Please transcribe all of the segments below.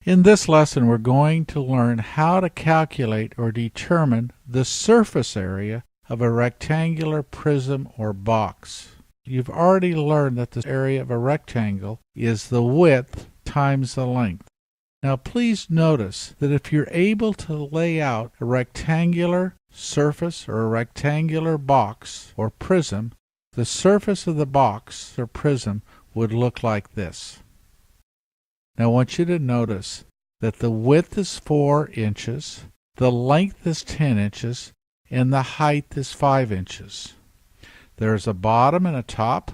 In this lesson, we're going to learn how to calculate or determine the surface area of a rectangular prism or box. You've already learned that the area of a rectangle is the width times the length. Now please notice that if you're able to lay out a rectangular surface or a rectangular box or prism, the surface of the box or prism would look like this. Now I want you to notice that the width is 4 inches, the length is 10 inches, and the height is 5 inches. There's a bottom and a top.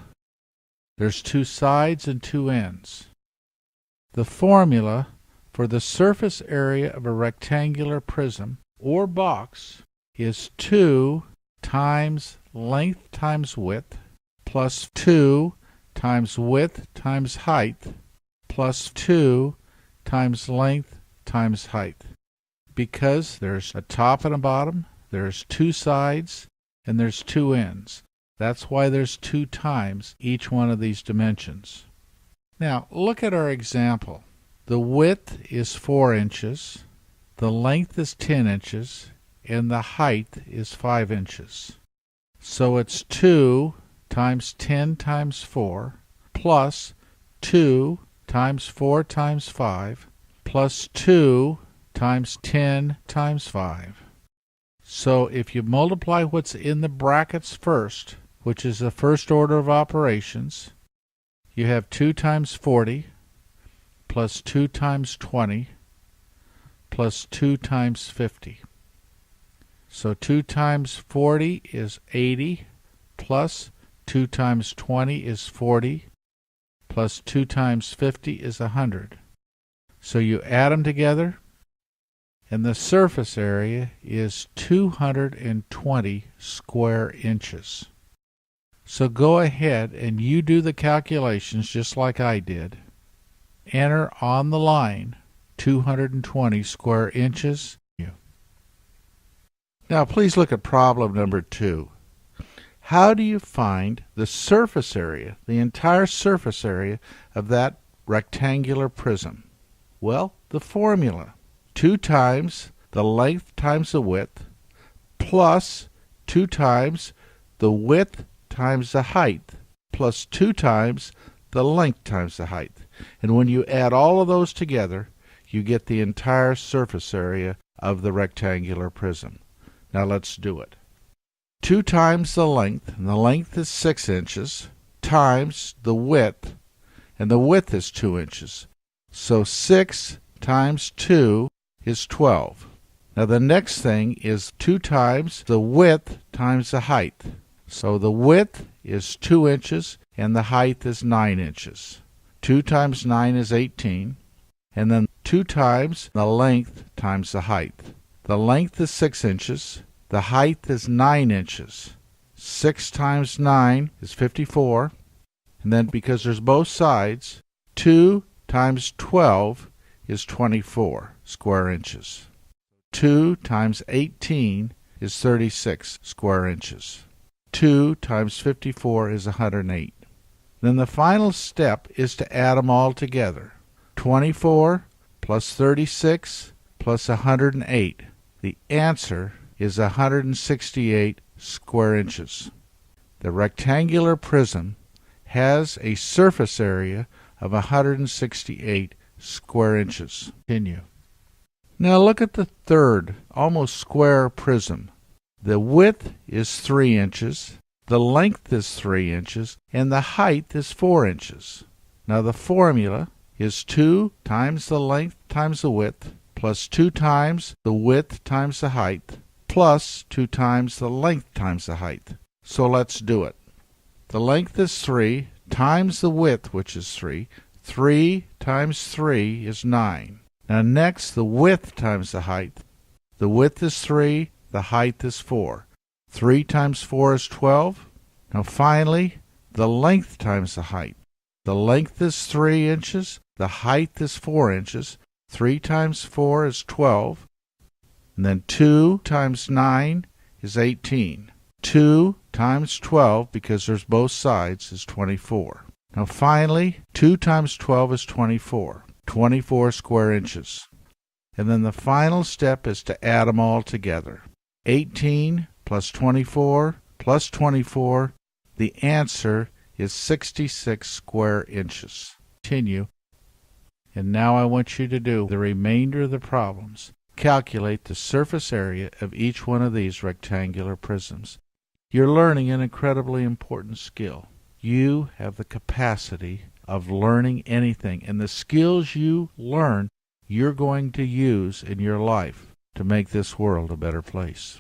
There's 2 sides and 2 ends. The formula for the surface area of a rectangular prism or box is 2 times length times width plus 2 times width times height plus 2 times length times height. Because there's a top and a bottom, there's 2 sides, and there's 2 ends. That's why there's 2 times each one of these dimensions. Now, look at our example. The width is 4 inches, the length is 10 inches, and the height is 5 inches. So it's 2 times 10 times 4 plus 2 times 4 times 5 plus 2 times 10 times 5. So if you multiply what's in the brackets first, which is the first order of operations, you have 2 times 40 plus 2 times 20 plus 2 times 50. So 2 times 40 is 80 plus 2 times 20 is 40 plus 2 times 50 is 100. So you add them together, and the surface area is 220 square inches. So go ahead and you do the calculations just like I did. Enter on the line 220 square inches. Now please look at problem number 2. How do you find the surface area, the entire surface area of that rectangular prism? Well, the formula, 2 times the length times the width plus 2 times the width times the height plus 2 times the length times the height. And when you add all of those together, you get the entire surface area of the rectangular prism. Now let's do it. 2 times the length, and the length is 6 inches, times the width, and the width is 2 inches. So 6 times 2 is 12. Now the next thing is 2 times the width times the height. So the width is 2 inches, and the height is 9 inches. 2 times 9 is 18, and then 2 times the length times the height. The length is 6 inches. The height is 9 inches. 6 times 9 is 54. And then because there's both sides, 2 times 12 is 24 square inches. 2 times 18 is 36 square inches. 2 times 54 is 108. Then the final step is to add them all together. 24 plus 36 plus 108. The answer is 168 square inches. The rectangular prism has a surface area of 168 square inches. Continue. Now look at the third, almost square prism. The width is 3 inches, the length is 3 inches, and the height is 4 inches. Now the formula is 2 times the length times the width plus 2 times the width times the height plus 2 times the length times the height. So let's do it. The length is 3 times the width, which is 3. 3 times 3 is 9. Now next, the width times the height. The width is 3, the height is 4. 3 times 4 is 12. Now finally, the length times the height. The length is 3 inches, the height is 4 inches. 3 times 4 is 12. And then 2 times 9 is 18. 2 times 12, because there's both sides, is 24. Now finally, 2 times 12 is 24. 24 square inches. And then the final step is to add them all together. 18 plus 24 plus 24, the answer is 66 square inches. Continue. And now I want you to do the remainder of the problems. Calculate the surface area of each one of these rectangular prisms. You're learning an incredibly important skill. You have the capacity of learning anything, and the skills you learn, you're going to use in your life to make this world a better place.